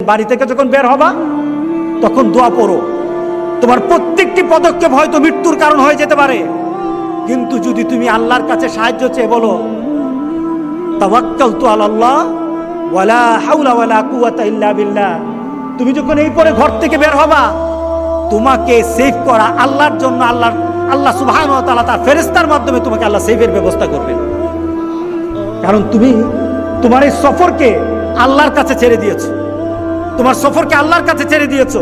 বাড়ি থেকে যখন বের হবা তখন দোয়া পড়ো। তোমার প্রত্যেকটি পদক্ষেপ হয়তো মৃত্যুর কারণ হয়ে যেতে পারে, কিন্তু যদি তুমি আল্লাহর কাছে সাহায্য চেয়ে বলো তাওয়াক্কালতু আলাল্লাহ ওয়ালা হাওলা ওয়ালা কুওয়াতা ইল্লা বিল্লাহ, তুমি যখন এই পরে ঘর থেকে বের হবা, তোমাকে সেভ করা আল্লাহর জন্য আল্লাহ সুবহানাহু ওয়া তাআলা তার ফেরেশতার মাধ্যমে তোমাকে আল্লাহ সেভের ব্যবস্থা করবেন। কারণ তুমি তোমার এই সফরকে আল্লাহর কাছে ছেড়ে দিয়েছো, তোমার সফরকে আল্লাহর কাছে ছেড়ে দিয়েছো।